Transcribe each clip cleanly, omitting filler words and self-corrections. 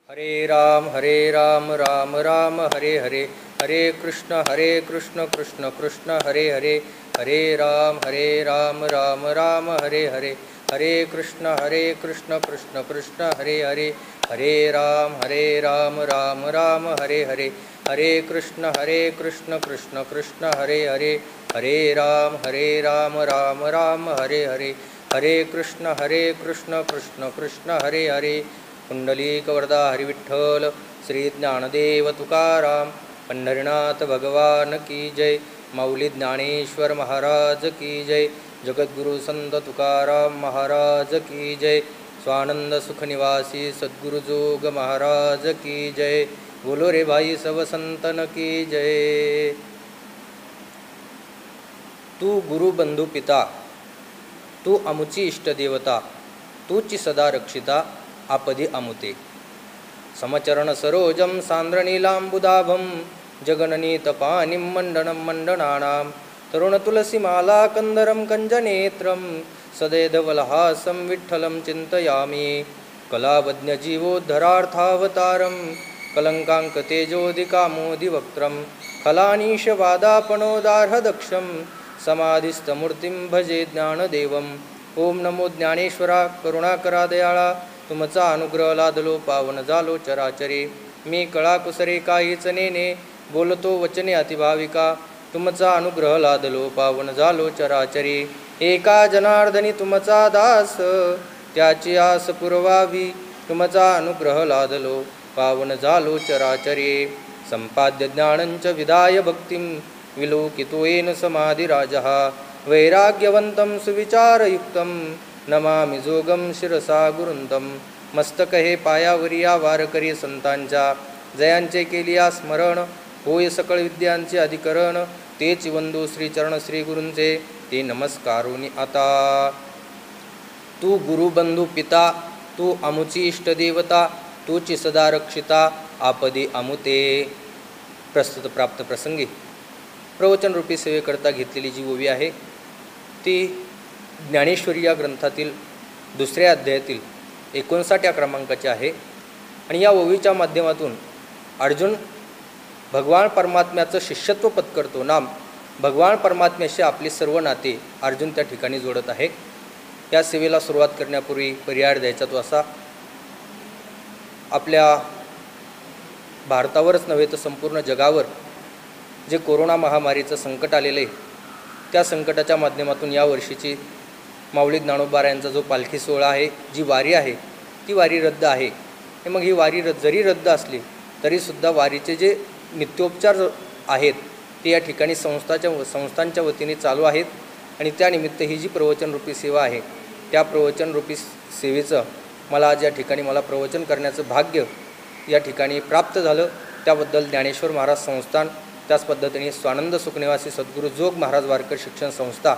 हरे राम राम राम हरे हरे, हरे कृष्ण कृष्ण कृष्ण हरे हरे, हरे राम राम राम हरे हरे, हरे कृष्ण कृष्ण कृष्ण हरे हरे, हरे राम राम राम हरे हरे, हरे कृष्ण कृष्ण कृष्ण हरे हरे, हरे राम राम राम हरे हरे, हरे कृष्ण कृष्ण कृष्ण हरे हरे। पुंडलीकवरदा हरिविठ्ठल, श्री ज्ञानदेव तुकाराम, पंढरीनाथ भगवान की जय, माऊली ज्ञानेश्वर महाराज की जय, जगद्गुरु संत तुकाराम महाराज की जय, स्वानंद सुख निवासी सद्गुरु जोग महाराज की जय, बोलो रे भाई सब संतन की जय। तू गुरु बंधु पिता, तू अमुची इष्टदेवता, तूची सदा रक्षिता, आपदी अमुते। समचरण सरोजम सांद्रनीलांबुदाभम, जगननीतपानिं मंडनं मंडनानां, तरुणतुलसीमाला कंदरं कंजनेत्रं, सदैधवलहासं विठ्ठलं चिन्तयामि। कलावज्ञजीवोद्धरार्थावतारं, कलङ्काङ्कतेजोदिकामोदिवक्त्रं, खलानीशवादापणोदार्हदक्षं, समाधिस्थमूर्तिं भजे ज्ञानदेवम्। ओम नमो ज्ञानेश्वरा, करुणाकरा दयाळा, तुमचा अनुग्रह लादलो पावन झालो चराचरी। मी कळाकुसरे काहीच नेने, बोलतो वचने अतिभाविका, तुमचा अनुग्रह लादलो पावन झालो चराचरी। एका जनार्दनी तुमचा दास, त्याची आस पुरवावी, तुमचा अनुग्रह लादलो पावन झालो चराचरी। संपाद्य ज्ञानंच विदाय भक्तिं, विलोकितो येन समाधिराजः, वैराग्यवन्तं सुविचारयुक्तं, नमामि जोगं शिरसा गुरुंतं। मस्तक हे पायावरी या वारकरी संतांच्या, जयांचे केलिया स्मरण, होय सकळ विद्यांचे अधिकरण, तेच वंदू श्रीचरण श्री गुरूंचे, ते नमस्कारोनी आता। तू गुरुबंधू पिता, तू अमुची इष्टदेवता, तूची सदा रक्षिता, आपदी अमुते। प्रस्तुत प्राप्त प्रसंगी प्रवचनरूपी सेवेकरता घेतलेली जी ओवी आहे ती ज्ञानेश्वरी या ग्रंथातील दुसऱ्या अध्यायातील 59 क्रमांकाचे आहे। आणि या ओवीच्या माध्यमातून अर्जुन भगवान परमात्म्याचं शिष्यत्व पत्करतो नाम भगवान परमात्म्याशी आपले सर्व नाते अर्जुन त्या ठिकाणी जोडत आहे। या सेवेला सुरुवात करण्यापूर्वी पर्याय द्यायचा तो असा, आपल्या भारतावरच नव्हे तर संपूर्ण जगावर जे कोरोना महामारीचं संकट आलेलं आहे, त्या संकटाच्या माध्यमातून या वर्षीची माऊली ज्ञानोबा यांचा जो पालखी सोहळा आहे, जी वारी आहे, ती वारी रद्द आहे। मग ही वारी जरी रद्द असली तरीसुद्धा वारीचे जे नित्योपचार आहेत ते या ठिकाणी संस्थांच्या वतीने चालू आहेत। आणि त्यानिमित्त ही जी प्रवचनरूपी सेवा आहे, त्या प्रवचनरूपी सेवेचं मला आज या ठिकाणी मला प्रवचन करण्याचं भाग्य या ठिकाणी प्राप्त झालं। त्याबद्दल ज्ञानेश्वर महाराज संस्थान, त्याच पद्धतीने स्वानंद सुखनिवासी सद्गुरू जोग महाराज वारकरी शिक्षण संस्था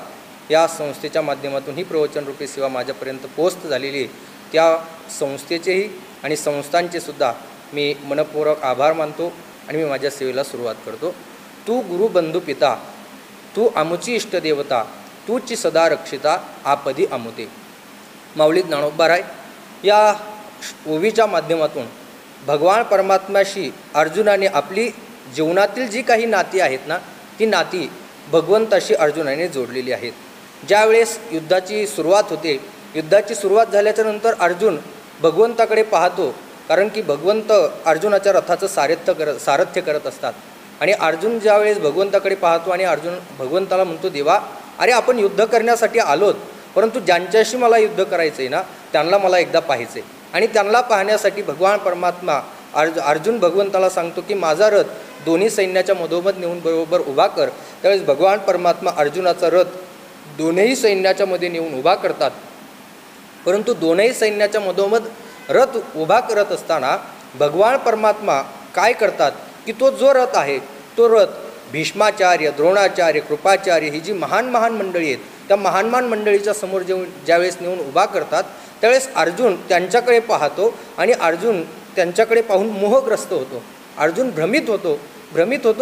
या संस्थेच्या माध्यमातून ही प्रवचनरूपी सेवा माझ्यापर्यंत पोहोच झालेली आहे। त्या संस्थेचेही आणि संस्थांचे सुद्धा मी मनपूर्वक आभार मानतो आणि मी माझ्या सेवेला सुरुवात करतो। तू गुरु बंधू पिता, तू अमुची इष्टदेवता, तूची सदा रक्षिता, आपदी अमुते। माऊली ज्ञानोबा या ओवीच्या माध्यमातून भगवान परमात्म्याशी अर्जुनाने आपली जीवनातील जी काही नाती आहेत ना, ती नाती भगवंताशी अर्जुनाने जोडलेली आहेत। ज्यावेळेस युद्धाची सुरुवात होते, युद्धाची सुरुवात झाल्याच्या नंतर अर्जुन भगवंताकडे पाहतो, कारण की भगवंत अर्जुनाच्या रथाचं सारथ्य करत असतात। आणि अर्जुन ज्यावेळेस भगवंताकडे पाहतो आणि अर्जुन भगवंताला म्हणतो, देवा अरे आपण युद्ध करण्यासाठी आलोत, परंतु ज्यांच्याशी मला युद्ध करायचं आहे ना त्यांना मला एकदा पाहायचं आहे। आणि त्यांना पाहण्यासाठी भगवान परमात्मा अर्जुन भगवंताला सांगतो की माझा रथ दोन्ही सैन्याच्या मधोमध नेऊन बरोबर उभा कर। त्यावेळेस भगवान परमात्मा अर्जुनाचा रथ दोन्ही सैन्याच्या मध्ये नेऊन उभा करतात। परंतु दोन्ही सैन्याच्या मधोमध रथ उभा करत असताना भगवान परमात्मा काय करतात की तो जो रथ आहे तो रथ भीष्माचार्य, द्रोणाचार्य, कृपाचार्य ही जी महान मंडळी आहेत, त्या महान मंडळीच्या समोर ज्यावेळेस नेऊन उभा करतात त्यावेळेस अर्जुन त्यांच्याकडे पाहतो आणि अर्जुन त्यांच्याकडे पाहून मोहग्रस्त होतो। अर्जुन भ्रमित होतो।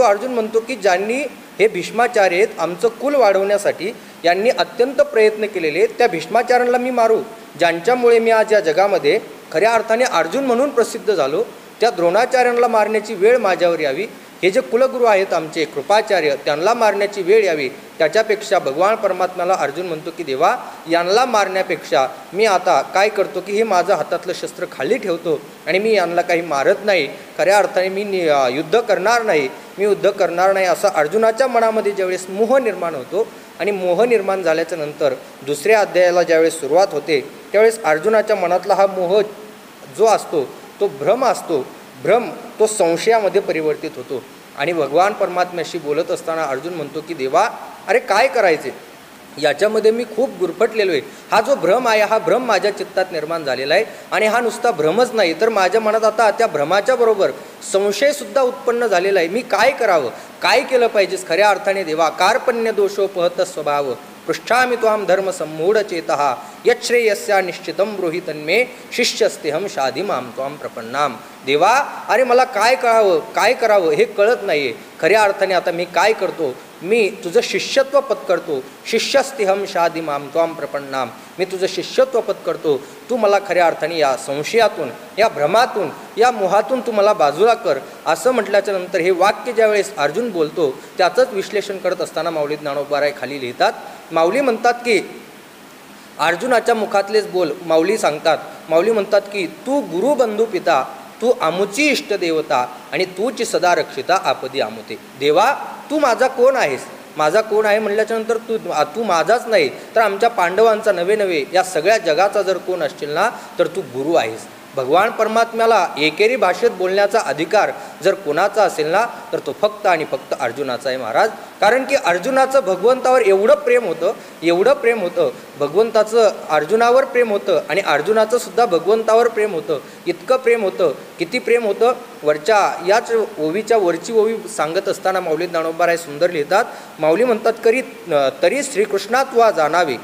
अर्जुन म्हणतो की ज्यांनी हे भीष्माचार्य आहेत, आमचं कुल वाढवण्यासाठी यांनी अत्यंत प्रयत्न केलेले, त्या भीष्माचार्यांना मी मारू, ज्यांच्यामुळे मी आज या जगामध्ये खऱ्या अर्थाने अर्जुन म्हणून प्रसिद्ध झालो, त्या द्रोणाचार्यांना मारण्याची वेळ माझ्यावर यावी, हे जे कुलगुरू आहेत आमचे कृपाचार्य त्यांना मारण्याची वेळ यावी, त्याच्यापेक्षा भगवान परमात्म्याला अर्जुन म्हणतो की देवा यांना मारण्यापेक्षा मी आता काय करतो की हे माझं हातातलं शस्त्र खाली ठेवतो आणि मी यांना काही मारत नाही, खऱ्या अर्थाने मी युद्ध करणार नाही असं अर्जुनाच्या मनामध्ये ज्यावेळेस मोह निर्माण होतो आणि मोह निर्माण झाल्याच्या नंतर दुसऱ्या अध्यायाला ज्यावेळेस सुरुवात होते त्यावेळेस अर्जुनाच्या मनातला हा मोह जो असतो तो भ्रम असतो, भ्रम तो संशयामध्ये परिवर्तित होतो आणि भगवान परमात्म्याशी बोलत असताना अर्जुन म्हणतो की देवा अरे काय करायचे, याच्यामध्ये मी खूप गुरफटलेलो आहे, हा जो भ्रम आहे हा भ्रम माझ्या चित्तात निर्माण झालेला आहे आणि हा नुसता भ्रमच नाही तर माझ्या मनात आता त्या भ्रमाच्या बरोबर संशयसुद्धा उत्पन्न झालेला आहे, मी काय करावं, काय केलं पाहिजेस खऱ्या अर्थाने देवा, कार्पण्य दोषोपहत स्वभाव पृष्ठामि त्वां धर्म सम्मूढ चेतः यच्छ्रेयस्या निश्चितं ब्रूहि तन्मे शिष्यस्तेहं शाधी मां त्वां प्रपन्नाम। देवा अरे मला काय करावं हे कळत नाही आहे, खऱ्या अर्थाने आता मी काय करतो, मी तुझं शिष्यत्व पत्करतो, शिष्यस्तेहं शाधी मां त्वां प्रपन्नाम, मी तुझं शिष्यत्व पत्करतो, तू मला खऱ्या अर्थाने या संशयातून या भ्रमातून या मोहातून तू मला बाजूला कर, असं म्हटल्याच्या नंतर हे वाक्य ज्यावेळेस अर्जुन बोलतो त्याचंच विश्लेषण करत असताना माऊली ज्ञानोबाराय खाली लिहितात, माऊली म्हणतात की अर्जुनाच्या मुखातलेच बोल माऊली सांगतात, माऊली म्हणतात की तू गुरु बंधू पिता, तू आमुची इष्टदेवता आणि तूची सदा रक्षिता आपदी आमुते। देवा तू माझा कोण आहेस, माझा कोण आहे म्हटल्याच्या नंतर तू माझाच नाही तर आमच्या पांडवांचा नवे या सगळ्या जगाचा जर कोण असशील ना तर तू गुरु आहेस। भगवान परमात्म्याला एकेरी भाषेत बोलण्याचा अधिकार जर कोणाचा असेल ना तर तो फक्त आणि फक्त अर्जुनाचा आहे महाराज, कारण की अर्जुनाचं भगवंतावर एवढं प्रेम होतं, भगवंताचं अर्जुनावर प्रेम होतं आणि अर्जुनाचं सुद्धा भगवंतावर प्रेम होतं, इतकं प्रेम होतं, किती प्रेम होतं, वरच्या याच ओवीच्या वरची ओवी सांगत असताना माऊली ज्ञानोबाराय सुंदर लिहितात, माऊली म्हणतात तरी श्रीकृष्णा तुवा जाणावे,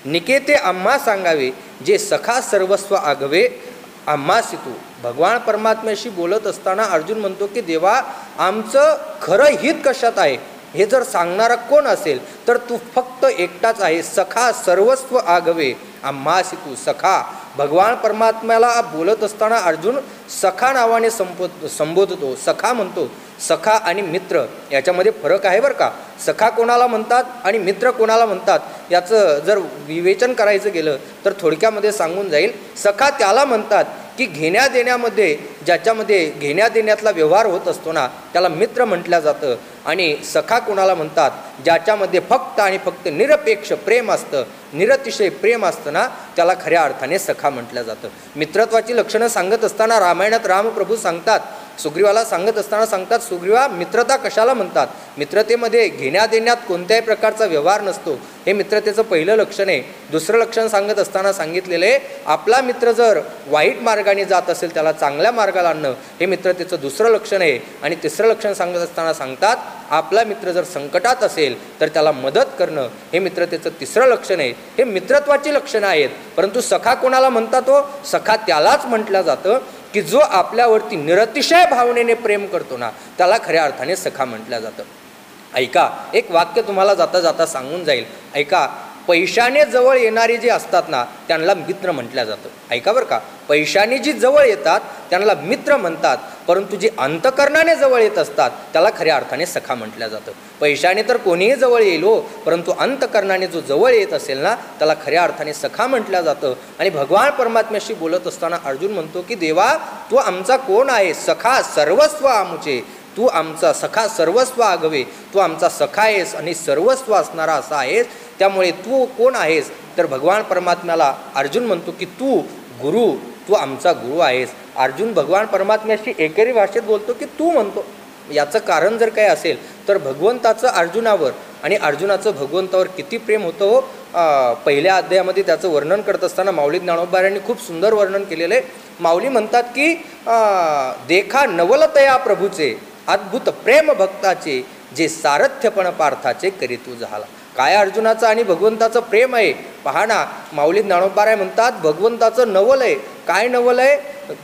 निकेते आम्हा सांगावे, जे सखा सर्वस्व आगवे आम्हासी तू। भगवान परमात्म्याशी बोलत असताना अर्जुन म्हणतो की देवा आमचं खरं हित कशात आहे हे जर सांगणारा कोण असेल तर तू फक्त एकटाच आहे, सखा सर्वस्व आगवे आम्हासी तू। सखा भगवान परमात्म्याला बोलत असताना अर्जुन सखा नावाने संबोधतो, सखा म्हणतो, सखा आणि मित्र याच्यामध्ये फरक आहे बरं का, सखा कोणाला म्हणतात आणि मित्र कोणाला म्हणतात याचं जर विवेचन करायचं गेलं तर थोडक्यामध्ये सांगून जाईल, सखा त्याला म्हणतात की घेण्या देण्यामध्ये ज्याच्यामध्ये घेण्या देण्यातला व्यवहार होत असतो ना त्याला मित्र म्हटलं जातं, आणि सखा कोणाला म्हणतात ज्याच्यामध्ये फक्त आणि फक्त निरपेक्ष प्रेम असतं, निरतिशय प्रेम असतं ना त्याला खऱ्या अर्थाने सखा म्हटलं जातं। मित्रत्वाची लक्षणं सांगत असताना रामायणात रामप्रभू सांगतात, सुग्रीवाला सांगत असताना सांगतात, सुग्रीवा मित्रता कशाला म्हणतात, मित्रतेमध्ये घेण्या देण्यात कोणत्याही प्रकारचा व्यवहार नसतो, हे मित्रतेचं पहिलं लक्षण आहे। दुसरं लक्षण सांगत असताना सांगितलेलं आहे आपला मित्र जर वाईट मार्गाने जात असेल त्याला चांगल्या मार्गाला आणणं, हे मित्रतेचं दुसरं लक्षण आहे। आणि तिसरं लक्षण सांगत असताना सांगतात आपला मित्र जर संकटात असेल तर त्याला मदत करणं, हे मित्रतेचं तिसरं लक्षण आहे। हे मित्रत्वाची लक्षणं आहेत, परंतु सखा कोणाला म्हणतात, तो सखा त्यालाच म्हटलं जातं की जो आपल्यावरती निरतिशय भावनेने प्रेम करतो ना त्याला खऱ्या अर्थाने सखा म्हटलं जातं। ऐका, एक वाक्य तुम्हाला जाता जाता सांगून जाईल, ऐका, पैशाने जवळ येणारे जे असतात ना त्यांना मित्र म्हटलं जातं, ऐका बरं का, पैशाने जी जवळ येतात त्यांना मित्र म्हणतात, परंतु जे अंतकरणाने जवळ येत असतात त्याला खऱ्या अर्थाने सखा म्हटलं जातं। पैशाने तर कोणीही जवळ येईल हो, परंतु अंतकरणाने जो जवळ येत असेल ना त्याला खऱ्या अर्थाने सखा म्हटलं जातं। आणि भगवान परमात्म्याशी बोलत असताना अर्जुन म्हणतो की देवा तू आमचा कोण आहे, सखा सर्वस्व आमुचे, तू आमचा सखा सर्वस्व आगवे, तू आमचा सखा आहेस आणि सर्वस्व असणारा असा आहेस, त्यामुळे तू कोण आहेस तर भगवान परमात्म्याला अर्जुन म्हणतो की तू गुरु, तू आमचा गुरु आहेस। अर्जुन भगवान परमात्म्याशी एकेरी भाषेत बोलतो की तू म्हणतो, याचं कारण जर काय असेल तर भगवंताचं अर्जुनावर आणि अर्जुनाचं भगवंतावर किती प्रेम होतं हो। पहिल्या अध्यायामध्ये त्याचं वर्णन करत असताना माऊली ज्ञानोबारायांनी खूप सुंदर वर्णन केलेलं आहे। माऊली म्हणतात की देखा नवलतया प्रभूचे अद्भुत प्रेम भक्ताचे, जे सारथ्यपण पार्थाचे करी तू झाला। काय अर्जुनाचं आणि भगवंताचं प्रेम आहे पहा ना, माऊली ज्ञानोबाराय म्हणतात भगवंताचं नवल आहे, काय नवल आहे,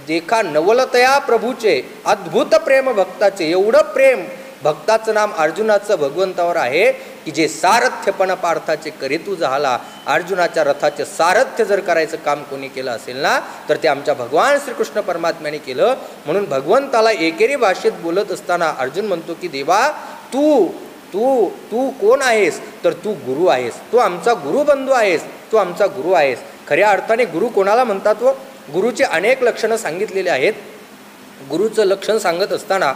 देखा नवलतया प्रभूचे अद्भुत प्रेम भक्ताचे, एवढं प्रेम भक्ताचं नाम अर्जुनाचं भगवंतावर आहे की जे सारथ्यपण पार्थाचे करी तू झाला. अर्जुनाच्या रथाचे सारथ्य जर करायचं काम कोणी केलं असेल ना तर ते आमच्या भगवान श्रीकृष्ण परमात्म्याने केलं. म्हणून भगवंताला एकेरी भाषेत बोलत असताना अर्जुन म्हणतो की देवा तू तू तू कोण आहेस, तर तू गुरु आहेस, तू आमचा गुरुबंधू आहेस, तू आमचा गुरु आहेस. खऱ्या अर्थाने गुरु कोणाला म्हणतात व गुरुची अनेक लक्षणं सांगितलेली आहेत. गुरुचं लक्षण सांगत असताना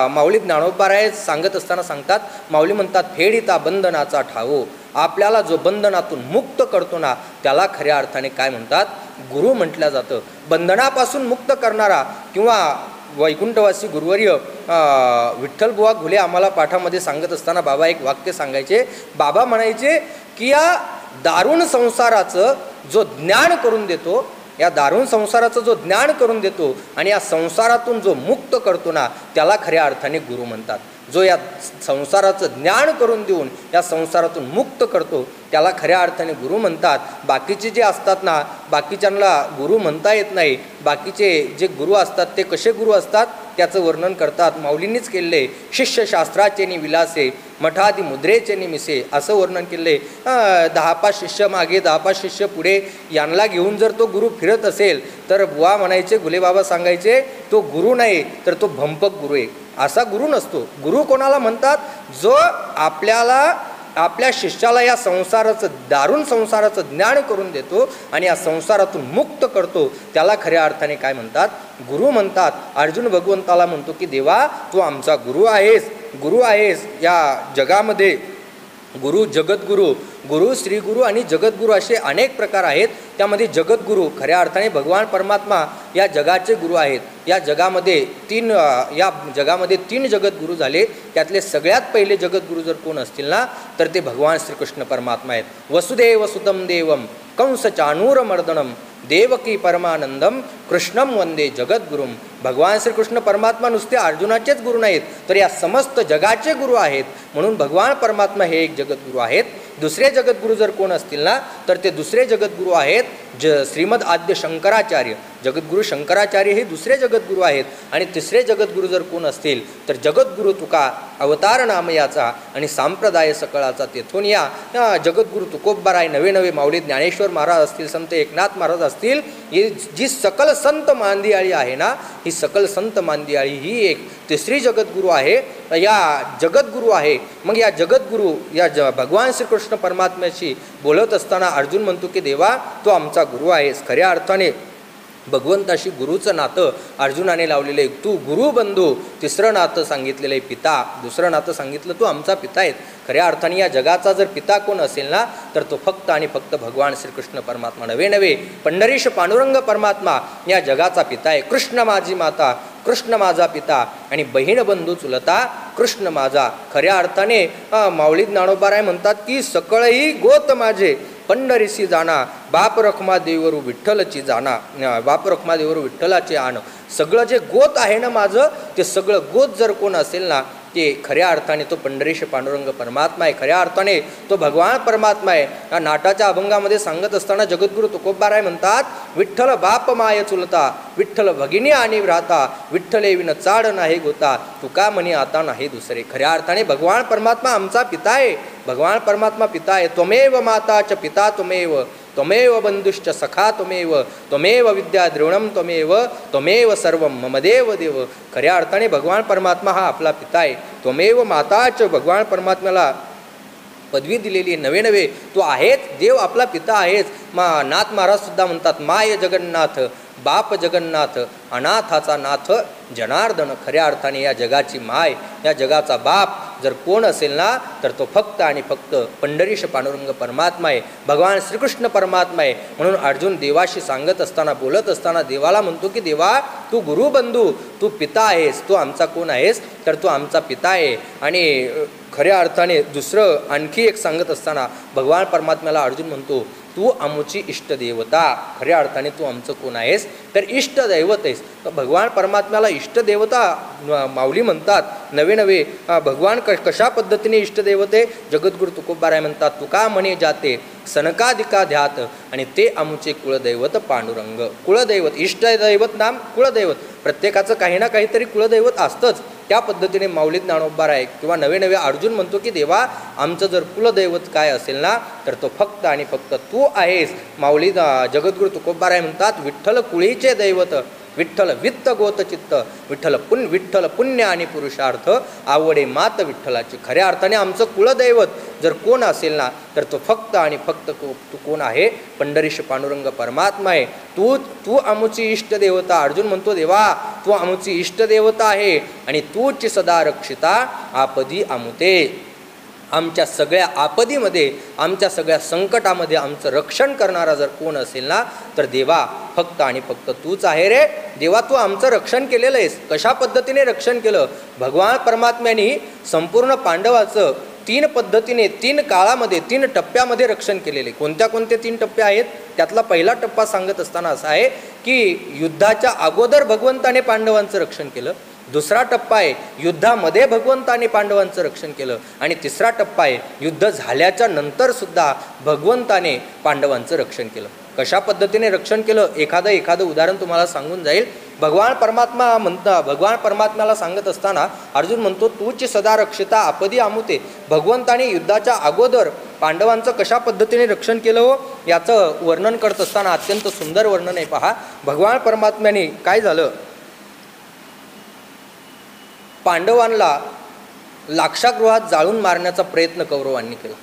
माऊली ज्ञानोबाराय सांगत असताना सांगतात, माऊली म्हणतात फेडिता बंधनाचा ठावो. आपल्याला जो बंधनातून मुक्त करतो ना त्याला खऱ्या अर्थाने काय म्हणतात, गुरु म्हटलं जातं. बंधनापासून मुक्त करणारा किंवा वैकुंठवासी गुरुवर्य विठ्ठलबुवा घुले आम्हाला पाठामध्ये सांगत असताना बाबा एक वाक्य सांगायचे. बाबा म्हणायचे की या दारुण संसाराचं जो ज्ञान करून देतो, या दारुण संसाराचं जो ज्ञान करून देतो आणि या संसारातून जो मुक्त करतो ना त्याला खऱ्या अर्थाने गुरु म्हणतात. जो या संसाराचं ज्ञान करून देऊन या संसारातून मुक्त करतो त्याला खऱ्या अर्थाने गुरु म्हणतात. बाकीचे जे असतात ना बाकीच्यांना गुरु म्हणता येत नाही. बाकीचे जे गुरु असतात ते कसे गुरु असतात त्याचं वर्णन करतात. माऊलींनीच केले शिष्यशास्त्राचे नि विलासे मठादी मुद्रेचे निमिसे असं वर्णन केले. 10-5 शिष्य मागे 10-5 शिष्य पुढे यांना घेऊन जर तो गुरु फिरत असेल तर बुवा म्हणायचे, गुलेबाबा सांगायचे तो गुरु नाही तर तो भंपक गुरु आहे. असा गुरु नसतो. गुरु कोणाला म्हणतात, जो आपल्या शिष्याला या संसाराचं दारुण संसाराचं ज्ञान करून देतो आणि या संसारातून मुक्त करतो त्याला खऱ्या अर्थाने काय म्हणतात, गुरु म्हणतात. अर्जुन भगवंताला म्हणतो की देवा तू आमचा गुरु आहेस, गुरु आहेस. या जगामध्ये गुरु, जगद्गुरु, गुरु, श्रीगुरु आणि जगद्गुरु असे अनेक प्रकार आहेत. त्यामध्ये जगद्गुरु खऱ्या अर्थाने भगवान परमात्मा या जगाचे गुरु आहेत. या जगामध्ये तीन जगद्गुरु झाले. त्यातले सगळ्यात पहिले जगद्गुरु जर कोण असतील ना तर ते भगवान श्रीकृष्ण परमात्मा आहेत. वसुदेव सुतम देवम कंस चाणूरमर्दनम देवकी परमानंदम कृष्णम वंदे जगद्गुरुम. भगवान श्रीकृष्ण परमात्मा नुसते अर्जुनाचेच गुरु नाहीत तर या समस्त जगाचे गुरु आहेत. म्हणून भगवान परमात्मा हे एक जगद्गुरु आहेत. दुसरे जगद्गुरु जर कोण असतील ना तर ते दुसरे जगद्गुरु आहेत श्रीमद आद्य शंकराचार्य. जगद्गुरु शंकराचार्य हे दुसरे जगद्गुरु आहेत. आणि तिसरे जगद्गुरु जर कोण असतील तर जगद्गुरु तुका अवतार नामयाचा आणि संप्रदाय सकळाचा तेथून या जगद्गुरु तुकोबाराय, नवे माऊली ज्ञानेश्वर महाराज असतील, संत एकनाथ महाराज असतील, ही जी सकल संत मांदियाळी आहे ना ही सकल संत मांदियाळी ही एक तिसरी जगद्गुरु आहे. या जगद्गुरु आहे. मग या जगद्गुरु या भगवान श्रीकृष्ण परमात्म्याशी बोलत असताना अर्जुन म्हणतो की देवा तो आमचा गुरु आहेस. खऱ्या अर्थाने भगवंताशी गुरुचं नातं अर्जुनाने लावलेलं आहे. तू गुरुबंधू. तिसरं नातं सांगितलेलं आहे पिता. दुसरं नातं सांगितलं तू आमचा पिता आहेस. खऱ्या अर्थाने या जगाचा जर पिता कोण असेल ना तर तो फक्त आणि फक्त भगवान श्रीकृष्ण परमात्मा. नवे पंढरीश पांडुरंग परमात्मा या जगाचा पिता आहे. कृष्ण माझी माता, कृष्ण माझा पिता आणि बहीण बंधू चुलता कृष्ण माझा. खऱ्या अर्थाने माऊली ज्ञानोबाराय म्हणतात की सकळही गोत माझे पंढरीसी जाणा बाप रखमा देवरू विठ्ठलची जाणा, बाप रखमा देवरू विठ्ठलाचे आण. सगळं जे गोत आहे ना माझं ते सगळं गोत जर कोण असेल ना ते खऱ्या अर्थाने तो पंढरीश पांडुरंग परमात्मा आहे. खऱ्या अर्थाने तो भगवान परमात्मा आहे. या नाटाच्या अभंगामध्ये सांगत असताना जगद्गुरु तुकोबाराय म्हणतात, विठ्ठल बाप माय चुलता विठ्ठल भगिनी आणि भ्राता विठ्ठले विन चाड नाही गोता तुका म्हणे आता नाही दुसरे. खऱ्या अर्थाने भगवान परमात्मा आमचा पिता आहे. भगवान परमात्मा पिता आहे. त्वमेव माता च पिता त्वमेव त्वमेव बंधुश्च सखा त्वमेव त्वमेव विद्या द्रोणम त्वमेव सर्वम मम देव देव. खऱ्या अर्थाने भगवान परमात्मा हा आपला पिता आहे. त्वमेव माताच भगवान परमात्म्याला पदवी दिलेली आहे. नवे तो आहेच. देव आपला पिता आहेच. नाथ महाराज सुद्धा म्हणतात माय जगन्नाथ बाप जगन्नाथ अनाथाचा नाथ जनार्दन. खऱ्या अर्थाने या जगाची माय, या जगाचा बाप जर कोण असेल ना तर तो फक्त आणि फक्त पंढरीश पांडुरंग परमात्मा आहे. भगवान श्रीकृष्ण परमात्मा आहे. म्हणून अर्जुन देवाशी सांगत असताना बोलत असताना देवाला म्हणतो की देवा तू गुरुबंधू, तू पिता आहेस. तू आमचा कोण आहेस तर तू आमचा पिता आहे. आणि खऱ्या अर्थाने दुसरं आणखी एक सांगत असताना भगवान परमात्म्याला अर्जुन म्हणतो तू आमची इष्टदेवता. खऱ्या अर्थाने तू आमचं कोण आहेस तर इष्टदैवत आहेस. भगवान परमात्म्याला इष्टदेवता माऊली म्हणतात. नवे भगवान कशा पद्धतीने इष्टदैवत आहे. जगद्गुरु तुकोबाराय म्हणतात तुका म्हणे जाते सनकादिका ध्यात आणि ते आमचे कुळदैवत पांडुरंग. कुळदैवत इष्टदैवत नाम कुळदैवत. प्रत्येकाचं काही ना काहीतरी कुळदैवत असतंच. त्या पद्धतीने माऊली ज्ञानोबा राय किंवा नवे नवे अर्जुन म्हणतो की देवा आमचं जर कुलदैवत काय असेल ना तर तो फक्त आणि फक्त तू आहेस. माऊली जगद्गुरू तुकोबा राय म्हणतात विठ्ठल कुळीचे दैवत, विठ्ठल वित्त गोत चित्त, विठ्ठल पुण्य आणि पुरुषार्थ, आवडे मात विठ्ठलाची. खऱ्या अर्थाने आमचं कुलदैवत जर कोण असेल ना तर तो फक्त आणि फक्त तू कोण आहे? पंढरीश पांडुरंग परमात्मा आहे. तू आमची इष्टदेवता. अर्जुन म्हणतो देवा तू आमची इष्टदेवता आहे आणि तूच सदा रक्षिता आपदी आमुते. आमच्या सगळ्या आपदीमध्ये, आमच्या सगळ्या संकटामध्ये आमचं रक्षण करणारा जर कोण असेल ना तर देवा फक्त आणि फक्त तूच आहे रे. देवा तू आमचं रक्षण केलेलं आहेस. कशा पद्धतीने रक्षण केलं? भगवान परमात्म्याने संपूर्ण पांडवाचं 3 पद्धतीने 3 काळामध्ये 3 टप्प्यामध्ये रक्षण केलेले. कोणत्या 3 टप्पे आहेत? त्यातला पहिला टप्पा सांगत असताना असा आहे की युद्धाच्या अगोदर भगवंताने पांडवांचं रक्षण केलं. दुसरा टप्पा आहे युद्धामध्ये भगवंताने पांडवांचं रक्षण केलं. आणि तिसरा टप्पा आहे युद्ध झाल्याच्या नंतर सुद्धा भगवंताने पांडवांचं रक्षण केलं. कशा पद्धतीने रक्षण केलं? एखादं उदाहरण तुम्हाला सांगून जाईल. भगवान परमात्म्याला सांगत असताना अर्जुन म्हणतो तूच सदा रक्षिता आपदी आमुते. भगवंताने युद्धाच्या अगोदर पांडवांचं कशा पद्धतीने रक्षण केलं हो याचं वर्णन करत असताना अत्यंत सुंदर वर्णन आहे. पहा भगवान परमात्म्याने काय झालं, पांडवांना लाक्षागृहात जाळून मारण्याचा प्रयत्न कौरवांनी केला.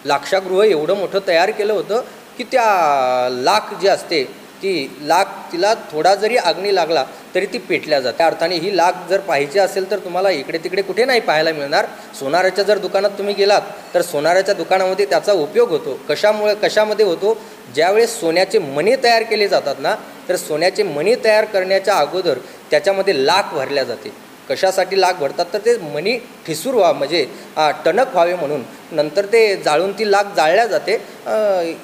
लाक्षागृह एवढं मोठं तयार केलं होतं की त्या लाख जी असते तिला थोडा जरी अग्नी लागला तरी ती पेटल्या जाते. त्या अर्थाने ही लाख जर पाहिजे असेल तर तुम्हाला इकडे तिकडे कुठे नाही पाहायला मिळणार. सोनाराच्या जर दुकानात तुम्ही गेलात तर सोनाराच्या दुकानामध्ये त्याचा उपयोग होतो. कशामध्ये होतो? ज्यावेळेस सोन्याचे मणी तयार केले जातात ना तर सोन्याचे मणी तयार करण्याच्या अगोदर त्याच्यामध्ये लाख भरल्या जाते. कशासाठी लाख भरतात? तर ते मणी ठिसूर व्हा म्हणजे टणक व्हावे म्हणून. नंतर ते जाळून ती लाख जाळल्या जाते.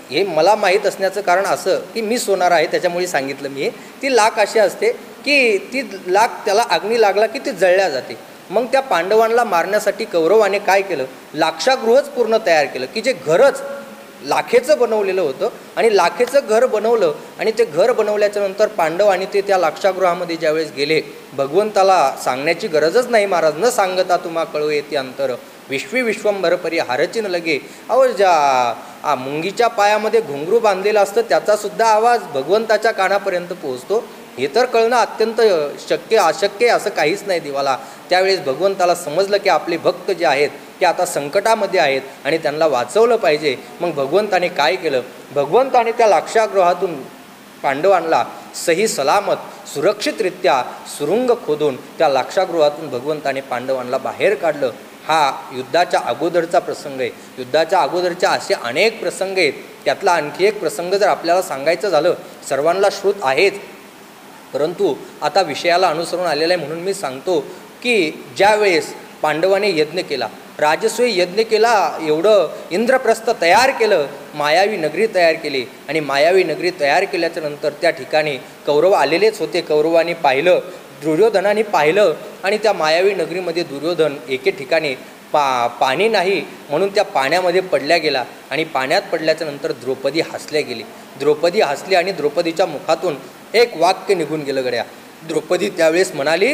हे मला माहीत असण्याचं कारण असं की मी सोनार आहे त्याच्यामुळे सांगितलं मी. ती लाख अशी असते की ती लाख त्याला अग्नी लागला की ती जळल्या जाते. मग त्या पांडवांना मारण्यासाठी कौरवाने काय केलं? लाक्षागृहच पूर्ण तयार केलं की जे घरच लाखेचं बनवलेलं होतं आणि लाखेचं घर बनवलं. आणि ते घर बनवल्याच्या नंतर पांडव आणि ते त्या लाक्षागृहामध्ये ज्यावेळेस गेले, भगवंताला सांगण्याची गरजच नाही महाराज. न सांगता तुम्हा कळू येते अंतर, विश्वंभर परी हारचिन लगे. ज्या मुंगीच्या पायामध्ये घुंगरू बांधलेलं असतं त्याचासुद्धा आवाज भगवंताच्या कानापर्यंत पोहोचतो. हे तर कळणं अत्यंत अशक्य असं काहीच नाही देवाला. त्यावेळेस भगवंताला समजलं की आपले भक्त जे आहेत ते आता संकटामध्ये आहेत आणि त्यांना वाचवलं पाहिजे. मग भगवंताने काय केलं? भगवंताने त्या लाक्षागृहातून पांडवांना सही सलामत सुरक्षितरित्या सुरुंग खोदून त्या लाक्षागृहातून भगवंताने पांडवांना बाहेर काढलं. हा युद्धाच्या अगोदरचा प्रसंग आहे. युद्धाच्या अगोदरच्या असे अनेक प्रसंग आहेत. त्यातला आणखी एक प्रसंग जर आपल्याला सांगायचं झालं, सर्वांना श्रुत आहेच परंतु आता विषयाला अनुसरून आलेला आहे म्हणून मी सांगतो की ज्यावेळेस पांडवाने यज्ञ केला, राजसूय यज्ञ केला, एवढं इंद्रप्रस्थ तयार केलं, मायावी नगरी तयार केली. आणि मायावी नगरी तयार केल्याच्या नंतर त्या ठिकाणी कौरव आलेलेच होते. कौरवांनी पाहिलं, दुर्योधनाने पाहिलं आणि त्या मायावी नगरीमध्ये दुर्योधन एके ठिकाणी पाणी नाही म्हणून त्या पाण्यामध्ये पडल्या गेला. आणि पाण्यात पडल्याच्या नंतर द्रौपदी हसल्या गेली. द्रौपदी हसली आणि द्रौपदीच्या मुखातून एक वाक्य निघून गेलं गड्या. द्रौपदी त्यावेळेस म्हणाली,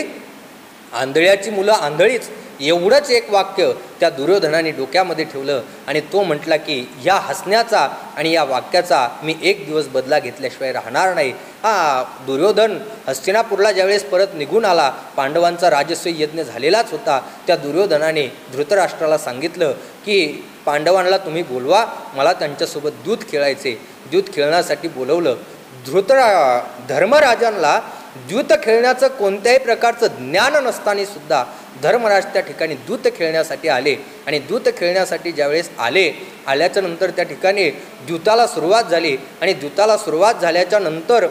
आंधळ्याची मुलं आंधळीच. एवढंच एक वाक्य त्या दुर्योधनाने डोक्यामध्ये ठेवलं आणि तो म्हटला की या हसण्याचा आणि या वाक्याचा मी एक दिवस बदला घेतल्याशिवाय राहणार नाही. दुर्योधन हस्तिनापूरला ज्यावेळेस परत निघून आला, पांडवांचा राजसूय यज्ञ झालेलाच होता. त्या दुर्योधनाने धृतराष्ट्राला सांगितलं की पांडवांना तुम्ही बोलवा, मला त्यांच्यासोबत दूध खेळायचे. दूध खेळण्यासाठी बोलवलं. धर्मराजांना द्यूत खेळण्याचं कोणत्याही प्रकारचं ज्ञान नसताना सुद्धा धर्मराज त्या ठिकाणी दूत खेळण्यासाठी आले. आणि दूत खेळण्यासाठी ज्यावेळेस आल्याच्या नंतर त्या ठिकाणी द्यूताला सुरुवात झाली. आणि द्यूताला सुरुवात झाल्याच्या नंतर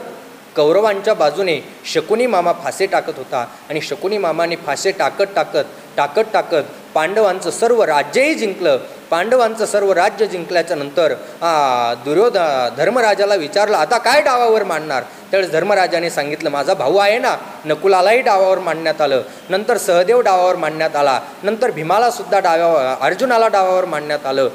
कौरवांच्या बाजूने शकुनी मामा फासे टाकत होता. आणि शकुनी मामाने फासे टाकत पांडवांचं सर्व राज्यही जिंकलं. पांडवांचं सर्व राज्य जिंकल्याच्या नंतर धर्मराजाला विचारलं, आता काय डावावर मांडणार? त्यावेळेस धर्मराजाने सांगितलं, माझा भाऊ आहे ना नकुलालाही डावावर मांडण्यात आलं. नंतर सहदेव डावावर मांडण्यात आला. नंतर भीमाला सुद्धा अर्जुनाला डावावर मांडण्यात आलं.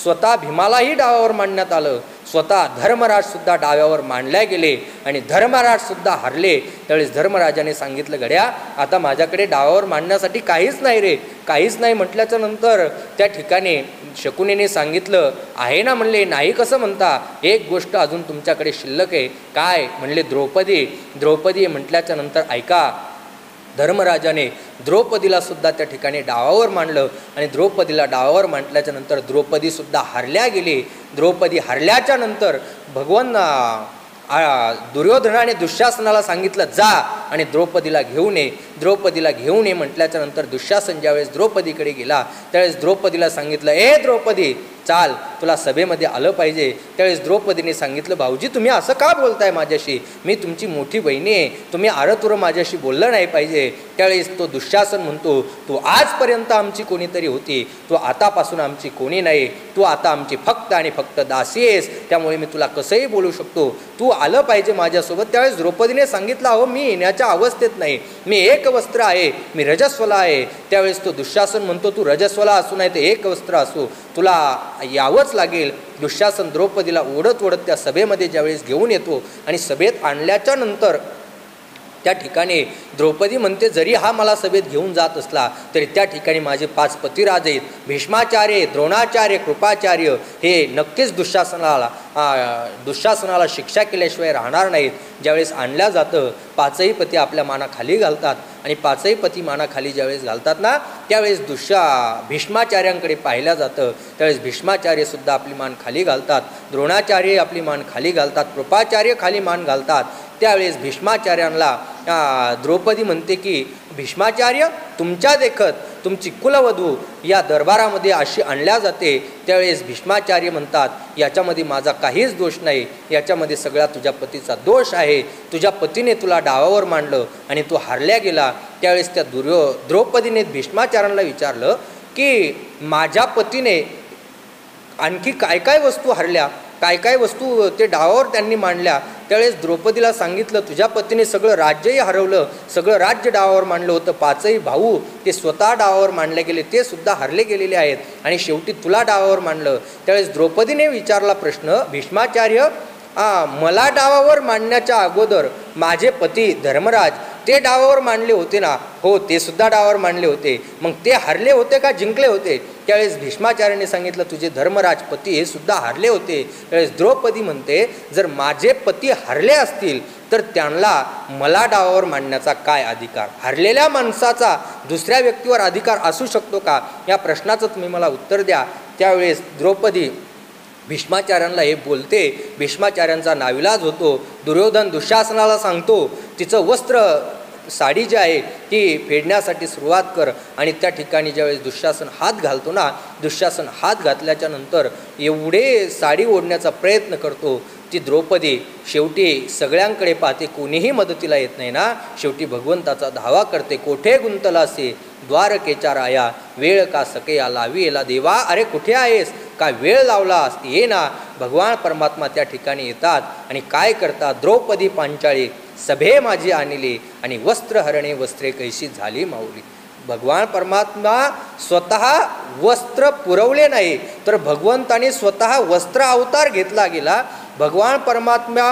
स्वतः भीमालाही डावावर मांडण्यात आलं. स्वतः धर्मराजसुद्धा डाव्यावर मांडल्या गेले आणि धर्मराजसुद्धा हरले. त्यावेळेस धर्मराजाने सांगितलं, गड्या आता माझ्याकडे डावावर मांडण्यासाठी काहीच नाही रे. काहीच नाही म्हटल्याच्या नंतर त्या ठिकाणी शकुनीने सांगितलं, आहे ना. म्हणले, नाही कसं म्हणता, एक गोष्ट अजून तुमच्याकडे शिल्लक आहे. काय म्हणले, द्रौपदी. द्रौपदी म्हटल्याच्या नंतर ऐका, धर्मराजाने द्रौपदीला सुद्धा त्या ठिकाणी डावावर मांडलं आणि द्रौपदीला डावावर मांडल्याच्या नंतर द्रौपदीसुद्धा हरल्या गेली. द्रौपदी हरल्याच्या नंतर दुर्योधनाने दुःशासनाला सांगितलं, जा आणि द्रौपदीला घेऊन ये. द्रौपदीला घेऊन ये म्हटल्याच्या नंतर दुःशासन ज्यावेळेस द्रौपदीकडे गेला त्यावेळेस द्रौपदीला सांगितलं, ए द्रौपदी चाल, तुला सभेमध्ये आलं पाहिजे. त्यावेळेस द्रौपदीने सांगितलं, भाऊजी तुम्ही असं का बोलताय माझ्याशी, मी तुमची मोठी बहिणी आहे, तुम्ही आरतुरं माझ्याशी बोललं नाही पाहिजे. त्यावेळेस तो दुःशासन म्हणतो, तू आजपर्यंत आमची कोणीतरी होती, तू आतापासून आमची कोणी नाही, तू आता आमची फक्त आणि फक्त दासी आहेस, त्यामुळे मी तुला कसंही बोलू शकतो, तू आलं पाहिजे माझ्यासोबत. त्यावेळेस द्रौपदीने सांगितलं, अहो मी येण्याच्या अवस्थेत नाही, मी एक वस्त्र आहे, मी रजस्वला आहे. त्यावेळेस तो दुःशासन म्हणतो, तू रजस्वला असू नाही ते एक वस्त्र असू, तुला यावंच लागेल. दुःशासन द्रौपदीला ओढत ओढत त्या सभेमध्ये ज्यावेळेस घेऊन येतो आणि सभेत आणल्याच्या नंतर त्या ठिकाणी द्रौपदी म्हणते, जरी हा मला सभेत घेऊन जात असला तरी त्या ठिकाणी माझे 5 पतिराज आहेत, भीष्माचार्य, द्रोणाचार्य, कृपाचार्य, हे नक्कीच दुःशासनाला शिक्षा केल्याशिवाय राहणार नाहीत. ज्यावेळेस आणल्या जातं 5ही पती आपल्या मानाखाली घालतात आणि 5ही पती मानाखाली ज्यावेळेस घालतात ना त्यावेळेस भीष्माचार्यांकडे पाहिलं जातं. त्यावेळेस भीष्माचार्यसुद्धा आपली मान खाली घालतात, द्रोणाचार्य आपली मान खाली घालतात, कृपाचार्य खाली मान घालतात. त्यावेळेस भीष्माचार्यांना द्रौपदी म्हणते की, भीष्माचार्य तुमच्या देखत तुमची कुलवधू या दरबारामध्ये अशी आणल्या जाते. त्यावेळेस भीष्माचार्य म्हणतात, याच्यामध्ये माझा काहीच दोष नाही, याच्यामध्ये सगळा तुझ्या पतीचा दोष आहे. तुझ्या पतीने तुला डावावर मांडलं आणि तू हारल्या गेला. त्यावेळेस त्या द्रौपदीने भीष्माचार्यांना विचारलं की, माझ्या पतीने आणखी काय काय वस्तू हरल्या, काय काय वस्तू ते डावावर त्यांनी मांडल्या. त्यावेळेस द्रौपदीला सांगितलं, तुझ्या पतीने सगळं राज्यही हरवलं, सगळं राज्य डावावर मांडलं होतं, 5ही भाऊ ते स्वतः डावावर मांडले गेले, ते सुद्धा हरले गेलेले आहेत आणि शेवटी तुला डावावर मांडलं. त्यावेळेस द्रौपदीने विचारला प्रश्न, भीष्माचार्य मला डावावर मांडण्याच्या अगोदर माझे पती धर्मराज ते डावावर मांडले होते ना. हो, ते सुद्धा डावावर मांडले होते, मग ते हरले होते का जिंकले होते. त्यावेळेस भीष्माचार्याने सांगितलं, तुझे धर्मराज पती हे सुद्धा हरले होते. त्यावेळेस द्रौपदी म्हणते, जर माझे पती हरले असतील तर त्यांना मला डावावर मांडण्याचा काय अधिकार, हरलेल्या माणसाचा दुसऱ्या व्यक्तीवर अधिकार असू शकतो का, या प्रश्नाचं तुम्ही मला उत्तर द्या. त्यावेळेस द्रौपदी भीष्माचार्यांना हे बोलते. भीष्माचार्यांचा नाविलाज होतो. दुर्योधन दुःशासनाला सांगतो, तिचं वस्त्र साडी जी आहे ती फेडण्यासाठी सुरुवात कर. आणि त्या ठिकाणी ज्यावेळेस दुःशासन हात घालतो ना, दुःशासन हात घातल्याच्या नंतर एवढे साडी ओढण्याचा प्रयत्न करतो. ती द्रौपदी शेवटी सगळ्यांकडे पाहते, कोणीही मदतीला येत नाही ना. शेवटी भगवंताचा धावा करते, कोठे गुंतलासे द्वारकेच्या राया, वेळ का सकेया लावी येला देवा, अरे कुठे आहेस, काय वेळ लावलास, ये ना. भगवान परमात्मा त्या ठिकाणी येतात आणि काय करतात, द्रौपदी पांचाळी सभे माझी आणली आणि वस्त्र हरणे वस्त्रे कैशी झाली माऊली. भगवान परमात्मा स्वतः वस्त्र पुरवले नाही तर भगवंताने स्वतः वस्त्र अवतार घेतला गेला. भगवान परमात्मा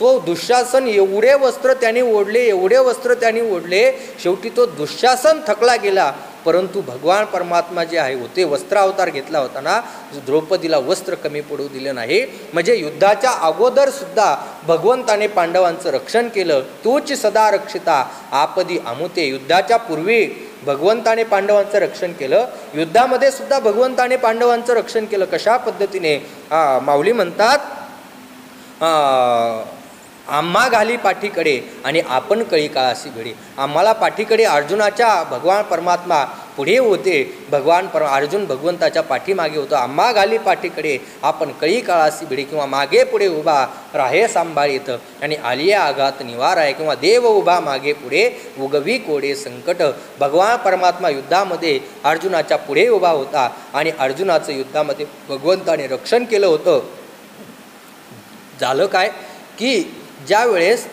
तो दुःशासन एवढे वस्त्र त्यांनी ओढले, एवढे वस्त्र त्यांनी ओढले, शेवटी तो दुःशासन थकला गेला. परंतु भगवान परमात्मा जे आहे होते वस्त्र अवतार घेतला होता ना, द्रौपदीला वस्त्र कमी पडू दिलं नाही. म्हणजे युद्धाच्या अगोदर सुद्धा भगवंताने पांडवांचं रक्षण केलं. तूच सदा रक्षिता आपदी अमुते, युद्धाच्या पूर्वी भगवंताने पांडवांचं रक्षण केलं, युद्धामध्ये सुद्धा भगवंताने पांडवांचं रक्षण केलं. कशा पद्धतीने माऊली म्हणतात, आम्हा घाली पाठीकडे आणि आपण कळी काळासी घडी. आम्हाला पाठीकडे अर्जुनाच्या भगवान परमात्मा पुढे होते, अर्जुन भगवंताच्या पाठीमागे होतो. आम्हा घाली पाठीकडे आपण कळी काळासी भिडी, किंवा मागे पुढे उभा राहे सांभाळीत आणि आलिया आघात निवाराय, किंवा देव उभा मागे पुढे उगवी कोडे संकट. भगवान परमात्मा युद्धामध्ये अर्जुनाच्या पुढे उभा होता आणि अर्जुनाचं युद्धामध्ये भगवंताने रक्षण केलं होतं. झालं काय की ज्या वेळेस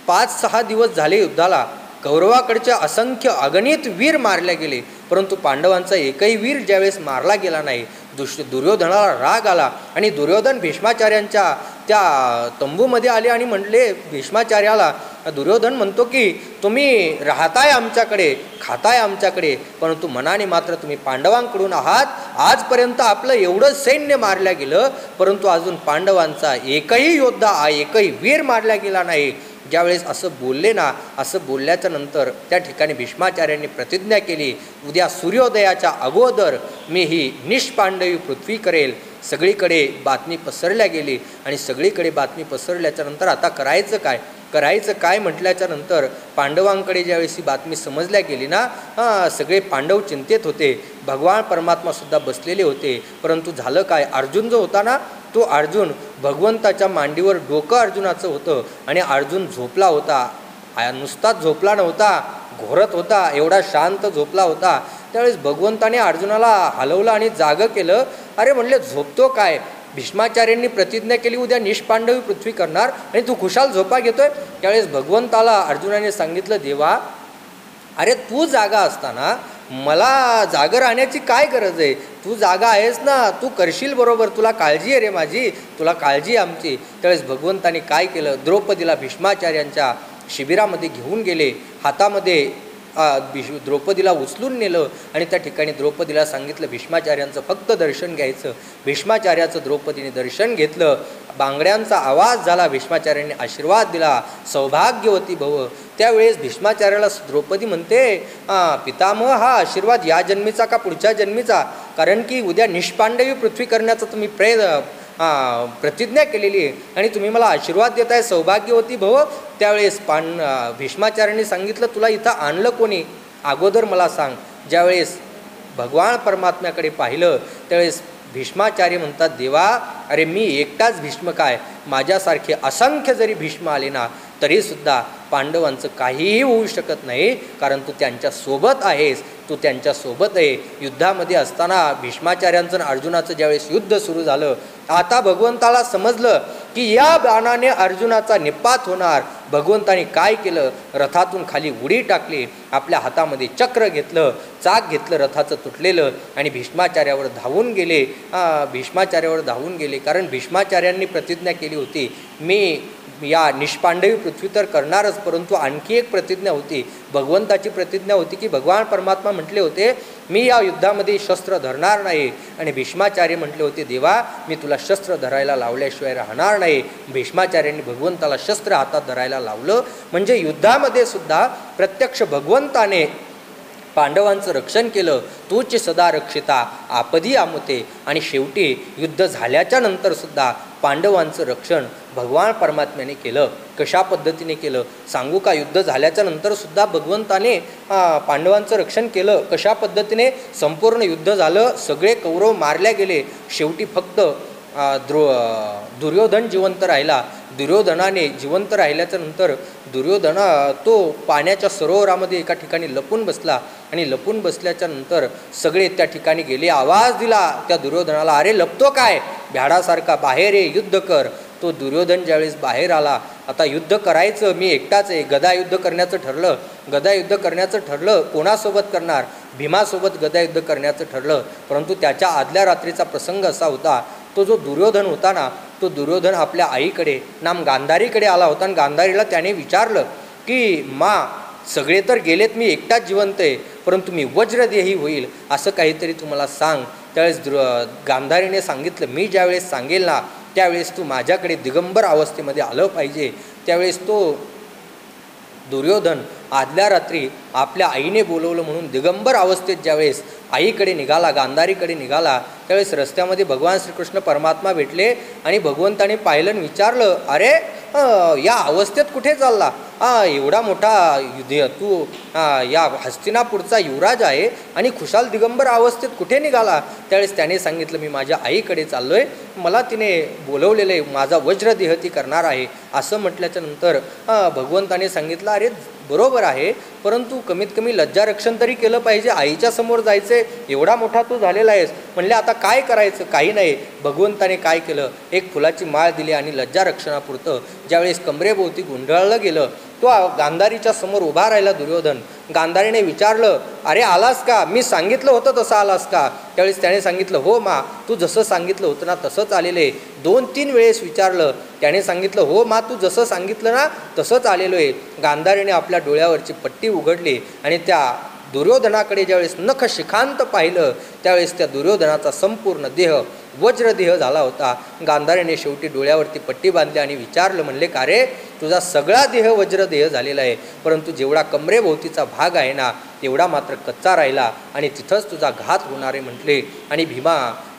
5-6 दिवस झाले युद्धाला, कौरवाकडच्या असंख्य अगणित वीर मारले गेले, परंतु पांडवांचा एकही वीर ज्यावेळेस मारला गेला नाही, दुर्योधनाला राग आला आणि दुर्योधन भीष्माचार्यांच्या त्या तंबूमध्ये आले आणि म्हणले भीष्माचार्याला, दुर्योधन म्हणतो की तुम्ही राहताय आमच्याकडे, खाताय आमच्याकडे, परंतु मनाने मात्र तुम्ही पांडवांकडून आहात. आजपर्यंत आपलं एवढं सैन्य मारल्या गेलं, परंतु अजून पांडवांचा एकही योद्धा, एकही वीर मारला गेला नाही. ज्यावेळेस असं बोलले ना, असं बोलल्याच्या नंतर त्या ठिकाणी भीष्माचार्यांनी प्रतिज्ञा केली, उद्या सूर्योदयाच्या अगोदर मी ही निष्पांडवी पृथ्वी करेल. सगळीकडे बातमी पसरल्या गेली आणि सगळीकडे बातमी पसरल्याच्या नंतर आता करायचं काय म्हटल्याच्या नंतर पांडवांकडे ज्यावेळेस ही बातमी समजल्या गेली ना, सगळे पांडव चिंतेत होते. भगवान परमात्मासुद्धा बसलेले होते. परंतु झालं काय, अर्जुन जो होता ना, तो अर्जुन भगवंताच्या मांडीवर डोकं अर्जुनाचं होतं आणि अर्जुन झोपला होता. नुसताच झोपला नव्हता, घोरत होता, एवढा शांत झोपला होता. त्यावेळेस भगवंताने अर्जुनाला हलवलं आणि जागं केलं. अरे म्हणले, झोपतो काय? भीष्माचार्यांनी प्रतिज्ञा केली उद्या निष्पांडवी पृथ्वी करणार आणि तू खुशाल झोपा घेतोय. त्यावेळेस भगवंताला अर्जुनाने सांगितलं, देवा, अरे तू जागा असताना मला जागा राहण्याची काय गरज आहे? तू जागा आहेस ना, तू करशील बरोबर, तुला काळजी आहे रे माझी, तुला काळजी आमची. त्यावेळेस भगवंताने काय केलं, द्रौपदीला भीष्माचार्यांच्या शिबिरामध्ये घेऊन गेले. हातामध्ये द्रौपदीला उचलून नेलं आणि त्या ठिकाणी द्रौपदीला सांगितलं भीष्माचार्यांचं फक्त दर्शन घ्यायचं. भीष्माचार्याचं द्रौपदीने दर्शन घेतलं. बांगड्यांचा आवाज झाला. भीष्माचार्यांनी आशीर्वाद दिला, सौभाग्यवती भव. त्यावेळेस भीष्माचार्याला द्रौपदी म्हणते, पितामह, हा आशीर्वाद या जन्मीचा का पुढच्या जन्मीचा? कारण की उद्या निष्पांडवी पृथ्वी करण्याचा तुम्ही प्रतिज्ञा केलेली आहे आणि तुम्ही मला आशीर्वाद देताय, सौभाग्यवती भव. त्यावेळेस भीष्माचार्यांनी सांगितलं, तुला इथं आणलं कोणी? अगोदर मला सांग. ज्यावेळेस भगवान परमात्म्याकडे पाहिलं त्यावेळेस भीष्माचार्य म्हणतात, देवा, अरे मी एकटाच भीष्म काय, माझ्यासारखे असंख्य जरी भीष्म आले ना तरीसुद्धा पांडवांचं काहीही होऊ शकत नाही, कारण तू त्यांच्यासोबत आहेस, तू त्यांच्यासोबत आहे. युद्धामध्ये असताना भीष्माचार्यांचं आणि अर्जुनाचं ज्यावेळेस युद्ध सुरू झालं, आता भगवंताला समजलं की या बाणाने अर्जुनाचा निपात होणार. भगवंताने काय केलं, रथातून खाली उडी टाकली, आपल्या हातामध्ये चक्र घेतलं, चाक घेतलं रथाचं तुटलेलं आणि भीष्माचार्यावर धावून गेले. कारण भीष्माचार्यांनी प्रतिज्ञा केली होती, मी या निष्पांडवी पृथ्वी तर करणारच, परंतु आणखी एक प्रतिज्ञा होती, भगवंताची प्रतिज्ञा होती की भगवान परमात्मा म्हटले होते, मी या युद्धामध्ये शस्त्र धरणार नाही. आणि भीष्माचार्य म्हटले होते, देवा, मी तुला शस्त्र धरायला लावल्याशिवाय राहणार नाही. भीष्माचार्यांनी भगवंताला शस्त्र हातात धरायला लावलं. म्हणजे युद्धामध्ये सुद्धा प्रत्यक्ष भगवंताने पांडवांचं रक्षण केलं. तूच सदा रक्षिता आपदी आमुते. आणि शेवटी युद्ध झाल्याच्या नंतरसुद्धा पांडवांचं रक्षण भगवान परमात्म्याने केलं. कशा पद्धतीने केलं सांगू का? युद्ध झाल्याच्या नंतरसुद्धा भगवंताने पांडवांचं रक्षण केलं. कशा पद्धतीने? संपूर्ण युद्ध झालं, सगळे कौरव मारल्या गेले, शेवटी फक्त दुर्योधन जिवंत राहिला. दुर्योधनाने जिवंत राहिल्याच्या नंतर तो पाण्याच्या सरोवरामध्ये एका ठिकाणी लपून बसला आणि लपून बसल्याच्या नंतर सगळे त्या ठिकाणी गेले. आवाज दिला त्या दुर्योधनाला, अरे लपतो काय, भ्याडासारखा बाहेर ये, युद्ध कर. तो दुर्योधन ज्यावेळेस बाहेर आला, आता युद्ध करायचं, मी एकटाच आहे. गदा युद्ध करण्याचं ठरलं. कोणासोबत करणार? भीमासोबत गदा युद्ध करण्याचं ठरलं. परंतु त्याच्या आदल्या रात्रीचा प्रसंग असा होता, तो जो दुर्योधन होता ना, तो दुर्योधन आपल्या आईकडे नाम गांधारीकडे आला होता आणि गांधारीला त्याने विचारलं की सगळे तर गेलेत, मी एकटाच जिवंत आहे, परंतु मी वज्रदेही होईल, असं काहीतरी तुम्हाला सांग. त्यावेळेस गांधारीने सांगितलं, मी ज्यावेळेस सांगेल ना त्यावेळेस तू माझ्याकडे दिगंबर अवस्थेमध्ये आलं पाहिजे. त्यावेळेस तो दुर्योधन आदल्या रात्री आपल्या आईने बोलवलं म्हणून दिगंबर अवस्थेत ज्यावेळेस आईकडे निघाला, गांधारीकडे निघाला, त्यावेळेस रस्त्यामध्ये भगवान श्रीकृष्ण परमात्मा भेटले आणि भगवंताने पाहिलं आणि विचारलं, अरे या अवस्थेत कुठे चालला? एवढा मोठा तू या हस्तिनापूरचा युवराज आहे आणि खुशाल दिगंबर अवस्थेत कुठे निघाला? त्यावेळेस त्याने सांगितलं, मी माझ्या आईकडे चाललो आहे, मला तिने बोलवलेलं आहे, माझा वज्रदेह ती करणार आहे. असं म्हटल्याच्या नंतर भगवंताने सांगितलं, अरे बरोबर आहे, परंतु कमीत कमी लज्जारक्षण तरी केलं पाहिजे, आईच्या समोर जायचे, एवढा मोठा तू झालेला आहेस. म्हणले आता काय करायचं? काही नाही. भगवंताने काय केलं, एक फुलाची माळ दिली आणि लज्जारक्षणापुरतं ज्यावेळेस कमरेभोवती गुंडाळलं गेलं तो गांधारीच्या समोर उभा राहिला दुर्योधन. गांधारीने विचारलं, अरे आलास का? मी सांगितलं होतं तसं आलास का? त्यावेळेस त्याने सांगितलं, हो मा, तू जसं सांगितलं होतं ना तसंच आलेले. 2-3 वेळेस विचारलं. त्याने सांगितलं, हो मा, तू जसं सांगितलं ना तसंच आलेलो आहे. गांधारीने आपल्या डोळ्यावरची पट्टी उघडली आणि त्या दुर्योधनाकडे ज्यावेळेस नख शिखांत पाहिलं त्यावेळेस त्या दुर्योधनाचा संपूर्ण देह वज्रदेह झाला होता. गांधारीने शेवटी डोळ्यावरती पट्टी बांधली आणि विचारलं, म्हणले, का रे, तुझा सगळा देह वज्रदेह झालेला आहे, परंतु जेवढा कमरेभोवतीचा भाग आहे ना तेवढा मात्र कच्चा राहिला आणि तिथंच तुझा घात होणार आहे म्हटले. आणि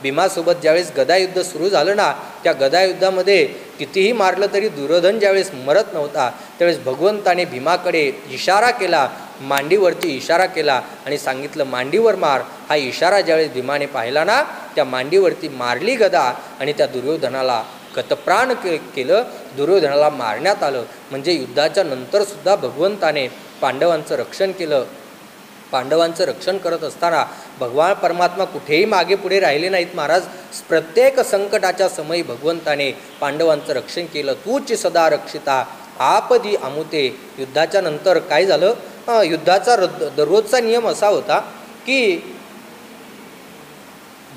भीमासोबत ज्यावेळेस गदायुद्ध सुरू झालं ना, त्या गदायुद्धामध्ये कितीही मारलं तरी दुर्योधन ज्यावेळेस मरत नव्हता त्यावेळेस भगवंताने भीमाकडे इशारा केला, मांडीवरती इशारा केला आणि सांगितलं, मांडीवर मार. हा इशारा ज्यावेळेस भीमाने पाहिला ना, त्या मांडीवरती मारली गदा आणि त्या दुर्योधनाला गतप्राण केलं. दुर्योधनाला मारण्यात आलं. म्हणजे युद्धाच्या नंतरसुद्धा भगवंताने पांडवांचं रक्षण केलं. पांडवांचं रक्षण करत असताना भगवान परमात्मा कुठेही मागे पुढे राहिले नाहीत महाराज. प्रत्येक संकटाच्या समयी भगवंताने पांडवांचं रक्षण केलं. तूच सदा रक्षिता आपदी अमुते. युद्धाच्या नंतर काय झालं, युद्धाचा दररोजचा नियम असा होता की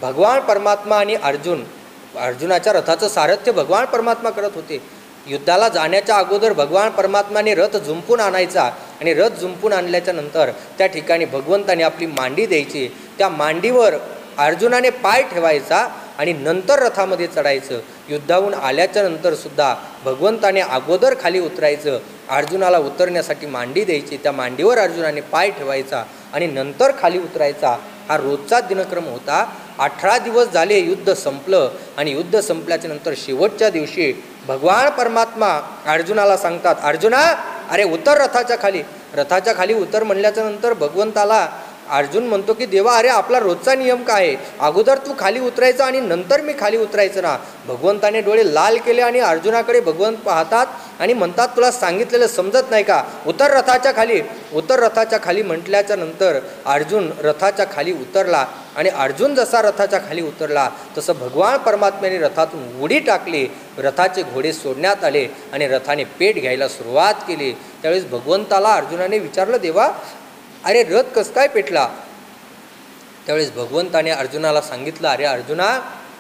भगवान परमात्मा आणि अर्जुनाच्या रथाचं सारथ्य भगवान परमात्मा करत होते. युद्धाला जाण्याच्या अगोदर भगवान परमात्माने रथ जुंपून आणायचा आणि रथ जुंपून आणल्याच्या नंतर त्या ठिकाणी भगवंताने आपली मांडी द्यायची. त्या मांडीवर अर्जुनाने पाय ठेवायचा आणि नंतर रथामध्ये चढायचं. युद्धाहून आल्याच्या नंतरसुद्धा भगवंताने अगोदर खाली उतरायचं. अर्जुनाला उतरण्यासाठी मांडी द्यायची. त्या मांडीवर अर्जुनाने पाय ठेवायचा आणि नंतर खाली उतरायचा. हा रोजचा दिनक्रम होता. 18 दिवस झाले युद्ध संपलं आणि युद्ध संपल्याच्या नंतर शेवटच्या दिवशी भगवान परमात्मा अर्जुनाला सांगतात, अर्जुना, अरे उतर रथाच्या खाली. रथाच्या खाली उतर म्हणल्याच्या नंतर भगवंताला अर्जुन म्हणतो की देवा, अरे आपला रोजचा नियम काय आहे? अगोदर तू खाली उतरायचं आणि नंतर मी खाली उतरायचं ना. भगवंताने डोळे लाल केले आणि अर्जुनाकडे भगवंत पाहतात आणि म्हणतात, तुला सांगितलेलं समजत नाही का? उतर रथाच्या खाली. उतर रथाच्या खाली म्हटल्याच्या नंतर अर्जुन रथाच्या खाली उतरला आणि अर्जुन जसा रथाच्या खाली उतरला तसं भगवान परमात्म्याने रथातून उडी टाकली. रथाचे घोडे सोडण्यात आले आणि रथाने पेट घ्यायला सुरुवात केली. त्यावेळेस भगवंताला अर्जुनाने विचारलं, देवा, अरे रथ कसं काय पेटला? त्यावेळेस भगवंताने अर्जुनाला सांगितलं, अरे अर्जुना,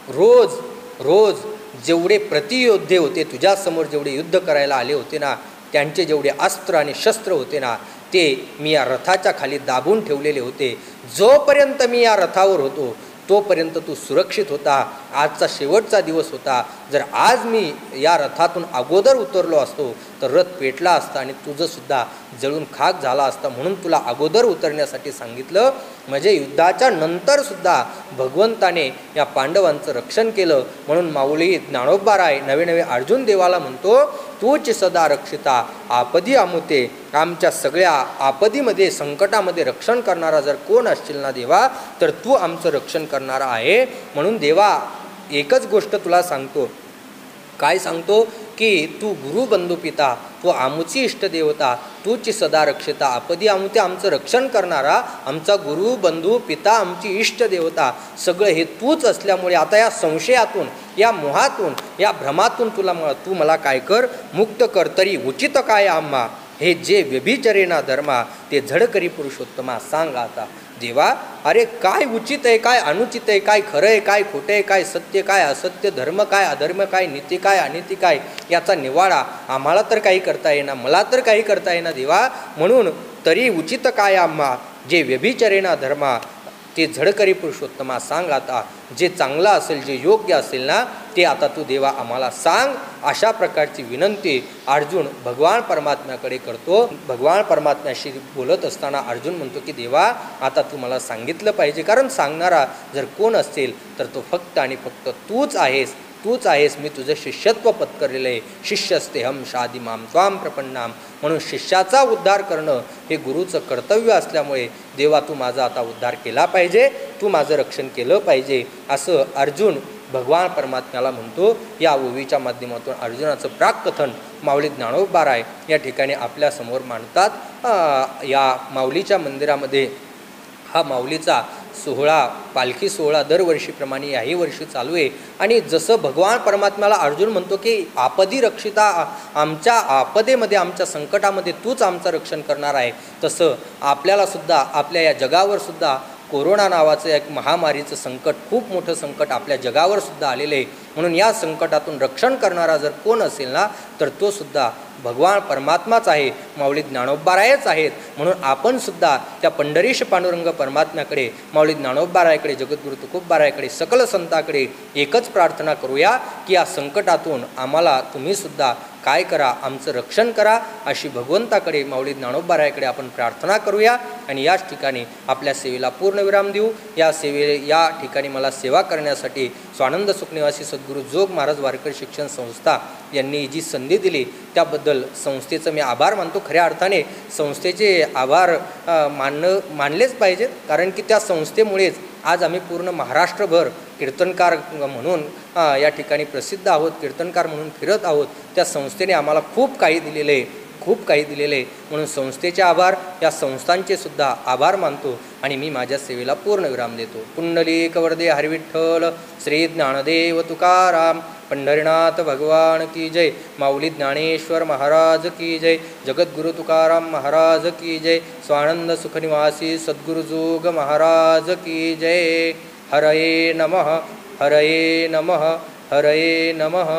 रोज जेवढे प्रतियोद्धे होते तुझ्यासमोर, जेवढे युद्ध करायला आले होते ना, त्यांचे जेवढे अस्त्र आणि शस्त्र होते ना ते मी या रथाच्या खाली दाबून ठेवलेले होते. जोपर्यंत मी या रथावर होतो तोपर्यंत तू सुरक्षित होता. आजचा शेवटचा दिवस होता. जर आज मी या रथातून अगोदर उतरलो असतो तर रथ पेटला असता आणि तुझंसुद्धा जळून खाक झाला असता. म्हणून तुला अगोदर उतरण्यासाठी सांगितलं. म्हणजे युद्धाच्या नंतरसुद्धा भगवंताने या पांडवांचं रक्षण केलं. म्हणून माऊली ज्ञानोबाराय नवे अर्जुन देवाला म्हणतो, तूच सदा रक्षिता आपदी अमुते. आमच्या सगळ्या आपदीमध्ये, संकटामध्ये रक्षण करणारा जर कोण असशील ना देवा, तर तू आमचं रक्षण करणारा आहे. म्हणून देवा, एकच गोष्ट तुला सांगतो. काय सांगतो? की तू गुरु बंधू पिता, तू आमुची इष्टदेवता, तूची सदा रक्षिता आपदी अमुते. आमचं रक्षण करणारा आमचा गुरु बंधू पिता, आमची इष्टदेवता, सगळं हे तूच असल्यामुळे आता या संशयातून, या मोहातून, या भ्रमातून तू मला काय कर, मुक्त कर. तरी उचित काय आम्हा, हे जे व्यभिचरेना धर्मा, ते झड करी पुरुषोत्तमा. सांग आता देवा, अरे काय उचित आहे, काय अनुचित आहे, काय खरं आहे, काय खोटं आहे, काय सत्य, काय असत्य, धर्म काय, अधर्म काय, नीती काय, अनिती काय, याचा निवाडा आम्हाला तर काही करता येईना, मला तर काही करता येईना देवा. म्हणून तरी उचित काय आम्हा, जे व्यभिचरेना धर्मा, ते झडकरी पुरुषोत्तमा. सांग आता जे चांगलं असेल, जे योग्य असेल ना, ते आता तू देवा आम्हाला सांग. अशा प्रकारची विनंती अर्जुन भगवान परमात्म्याकडे करतो. भगवान परमात्म्याशी बोलत असताना अर्जुन म्हणतो की देवा, आता तू मला सांगितलं पाहिजे, कारण सांगणारा जर कोण असेल तर तो फक्त आणि फक्त तूच आहेस. मी तुझं शिष्यत्व पत्करलेलं आहे. शिष्यस्तेहम शादी माम त्वाम प्रपन्नाम. म्हणून शिष्याचा उद्धार करणं हे गुरुचं कर्तव्य असल्यामुळे देवा, तू माझा आता उद्धार केला पाहिजे, तू माझं रक्षण केलं पाहिजे, असं अर्जुन भगवान परमात्म्याला म्हणतो. या ओवीच्या माध्यमातून अर्जुनाचं प्राककथन माऊली ज्ञानोबाराय या ठिकाणी आपल्यासमोर मांडतात. या माऊलीच्या मंदिरामध्ये हा माऊलीचा सोहळा, पालखी सोहळा दरवर्षीप्रमाणे याही वर्षी चालू आहे. आणि जसं भगवान परमात्म्याला अर्जुन म्हणतो की आपदी रक्षिता, आमच्या आपदेमध्ये, आमच्या संकटामध्ये तूच आमचं रक्षण करणार आहे, तसं आपल्यालासुद्धा, आपल्या या जगावरसुद्धा कोरोना नावाचं एक महामारीचं संकट, खूप मोठं संकट आपल्या जगावरसुद्धा आलेलं आहे. म्हणून या संकटातून रक्षण करणारा जर कोण असेल ना, तर तो सुद्धा भगवान परमात्माच आहे, माऊली ज्ञानोबारायच आहेत. म्हणून आपण सुद्धा त्या पंढरीश पांडुरंग परमात्म्याकडे, माऊली ज्ञानोबारायाकडे, जगद्गुरु तुकोबारायाकडे, सकल संतांकडे एकच प्रार्थना करूया की या संकटातून आम्हाला तुम्ही सुद्धा काय करा, आमचं रक्षण करा, अशी भगवंताकडे, माऊली ज्ञानोबारायाकडे आपण प्रार्थना करूया. आणि याच ठिकाणी आपल्या सेवेला पूर्णविराम देऊ. या ठिकाणी मला सेवा करण्यासाठी स्वानंद सुखनिवासी सद्गुरू जोग महाराज वारकरी शिक्षण संस्था यांनी जी संधी दिली त्याबद्दल संस्थेचं मी आभार मानतो. खऱ्या अर्थाने संस्थेचे आभार मानलेच पाहिजेत, कारण की त्या संस्थेमुळेच आज आम्ही पूर्ण महाराष्ट्रभर कीर्तनकार म्हणून या ठिकाणी प्रसिद्ध आहोत, कीर्तनकार म्हणून फिरत आहोत. त्या संस्थेने आम्हाला खूप काही दिलेलं आहे, म्हणून संस्थेचे आभार, या संस्थांचे सुद्धा आभार मानतो आणि मी माझ्या सेवेला पूर्णविराम देतो. पुंडलिक वरदे हरिविठ्ठल, श्री ज्ञानदेव तुकाराम, पंढरीनाथ भगवान की जय, माऊली ज्ञानेश्वर महाराज की जय, जगद्गुरु तुकाराम महाराज की जय, स्वानंद सुखनिवासी सद्गुरु जोग महाराज की जय. हरये नमः, हरये नमः, हरये नमः.